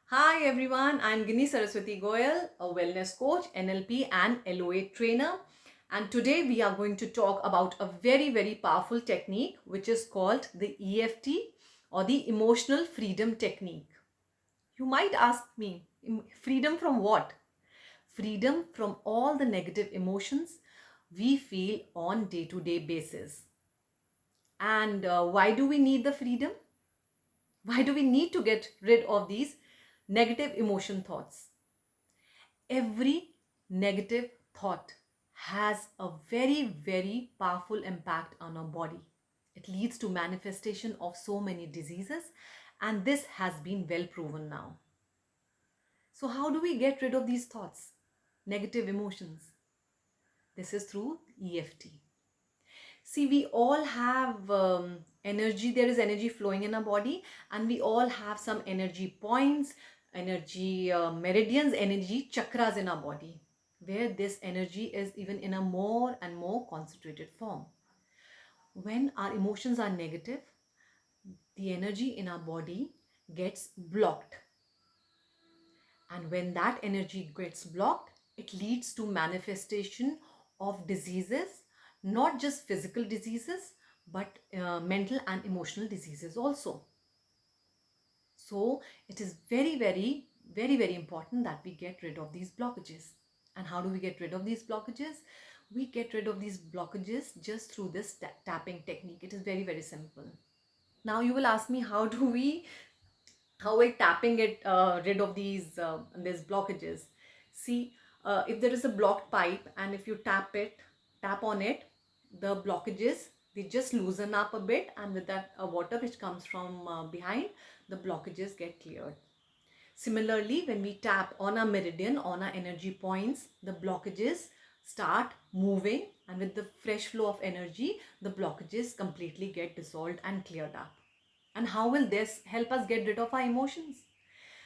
Hi everyone, I'm Gini Saraswati Goyal, a wellness coach, NLP and LOA trainer. And today we are going to talk about a very powerful technique which is called the EFT or the emotional freedom technique. You might ask me, freedom from what? Freedom from all the negative emotions we feel on day-to-day basis. And why do we need the freedom? Why do we need to get rid of these negative emotion thoughts? Every negative thought has a very powerful impact on our body. It leads to manifestation of so many diseases, and this has been well proven now. So how do we get rid of these thoughts, negative emotions? This is through EFT. See, we all have energy. There is energy flowing in our body, and we all have some energy points, energy meridians, energy chakras in our body, where this energy is even in a more and more concentrated form. When our emotions are negative, the energy in our body gets blocked. And when that energy gets blocked, it leads to manifestation of diseases, not just physical diseases, but mental and emotional diseases also. So it is very important that we get rid of these blockages. And how do we get rid of these blockages? We get rid of these blockages just through this tapping technique. It is very simple. Now you will ask me, how we're tapping it rid of these blockages. See, if there is a blocked pipe and if you tap on it, the blockages, they just loosen up a bit, and with that water which comes from behind, the blockages get cleared. Similarly, when we tap on our meridian, on our energy points, the blockages start moving, and with the fresh flow of energy, the blockages completely get dissolved and cleared up. And how will this help us get rid of our emotions?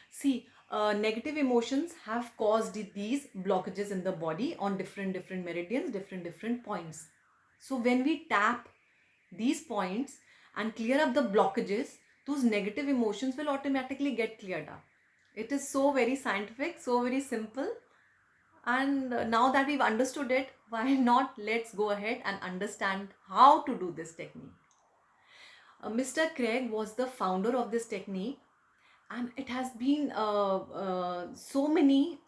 See, negative emotions have caused these blockages in the body on different meridians, different points. So when we tap these points and clear up the blockages, those negative emotions will automatically get cleared up. It is so very scientific, so very simple. And now that we've understood it, why not let's go ahead and understand how to do this technique. Mr. Craig was the founder of this technique, and it has been so many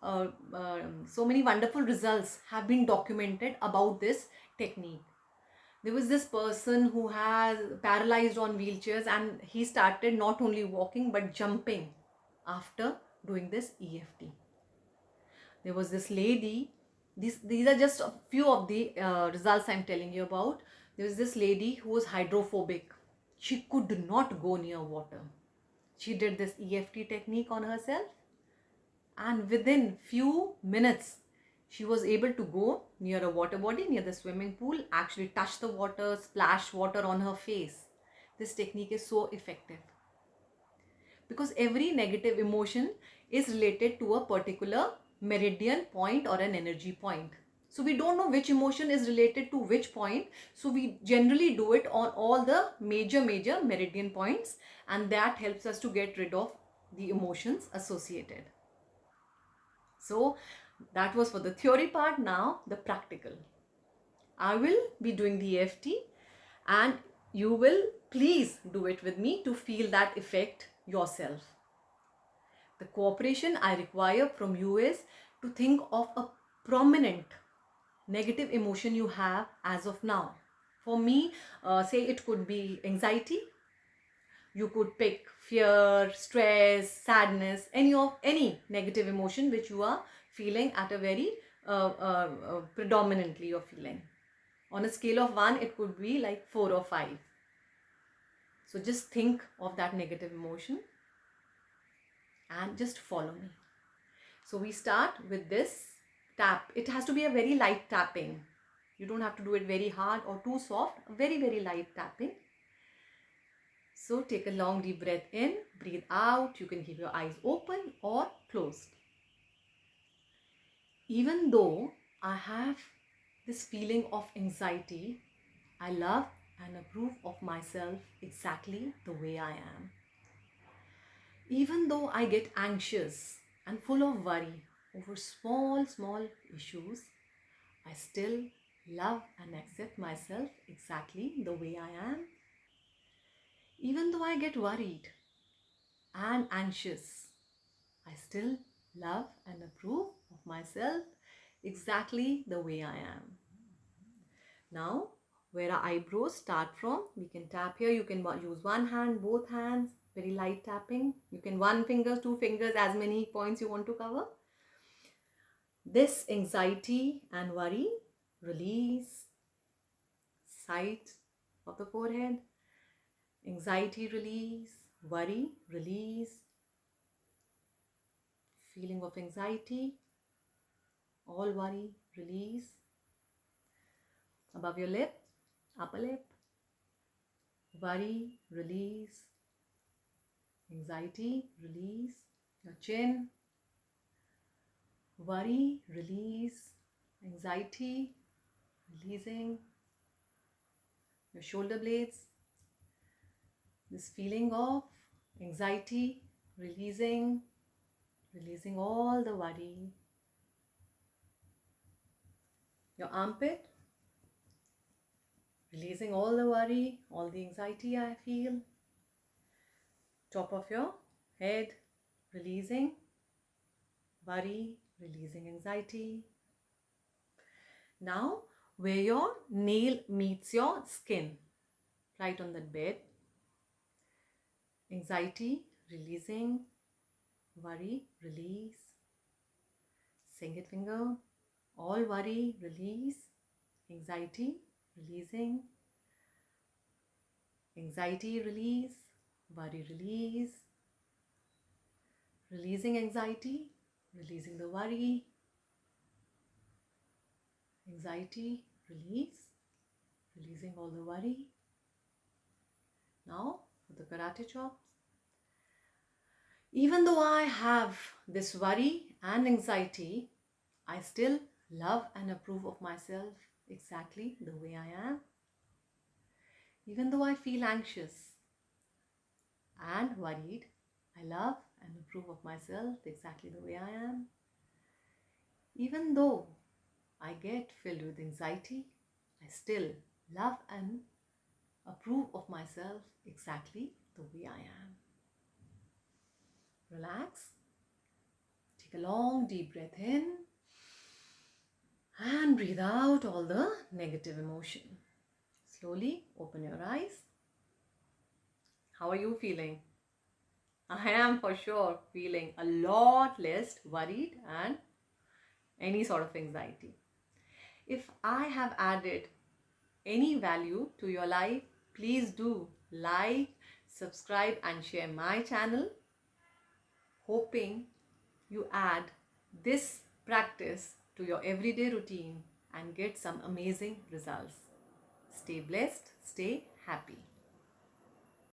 wonderful results have been documented about this technique. There was this person who has paralyzed on wheelchairs, and he started not only walking but jumping after doing this EFT. There was this lady, these are just a few of the results I'm telling you about. There was this lady who was hydrophobic. She could not go near water. She did this EFT technique on herself, and within few minutes she was able to go near a water body, near the swimming pool, actually touch the water, splash water on her face. This technique is so effective because every negative emotion is related to a particular meridian point or an energy point. So we don't know which emotion is related to which point. So we generally do it on all the major meridian points, and that helps us to get rid of the emotions associated. So that was for the theory part. Now the practical. I will be doing the EFT, and you will please do it with me to feel that effect yourself. The cooperation I require from you is to think of a prominent negative emotion you have as of now. For me, say it could be anxiety. You could pick fear, stress, sadness, any negative emotion which you are feeling at a very predominantly you're feeling. On a scale of 1, it could be like 4 or 5. So just think of that negative emotion and just follow me. So we start with this tap. It has to be a very light tapping. You don't have to do it very hard or too soft. Very light tapping. So take a long deep breath in, breathe out. You can keep your eyes open or closed. Even though I have this feeling of anxiety, I love and approve of myself exactly the way I am. Even though I get anxious and full of worry over small issues, I still love and accept myself exactly the way I am. Even though I get worried and anxious, I still love and approve of myself exactly the way I am. Now, where our eyebrows start from, we can tap here. You can use one hand, both hands, very light tapping. You can one finger, two fingers, as many points you want to cover. This anxiety and worry, release. Sides of the forehead, anxiety release, worry release, feeling of anxiety, all worry release, above your lip, upper lip, worry release, anxiety release, your chin, worry release, anxiety releasing, your shoulder blades, this feeling of anxiety releasing all the worry, your armpit, releasing all the worry, all the anxiety I feel. Top of your head, releasing worry, releasing anxiety. Now, where your nail meets your skin, right on that bed. Anxiety, releasing, worry, release. Single finger, all worry, release. Anxiety, releasing. Anxiety, release. Worry, release. Releasing anxiety, releasing the worry. Anxiety, release. Releasing all the worry. Now for the karate chops. Even though I have this worry and anxiety, I still love and approve of myself exactly the way I am. Even though I feel anxious and worried, I love and approve of myself exactly the way I am. Even though I get filled with anxiety, I still love and approve of myself exactly the way I am. Relax. Take a long deep breath in and breathe out all the negative emotion. Slowly open your eyes. How are you feeling? I am for sure feeling a lot less worried and any sort of anxiety. If I have added any value to your life, please do like, subscribe and share my channel. Hoping you add this practice to your everyday routine and get some amazing results. Stay blessed, stay happy.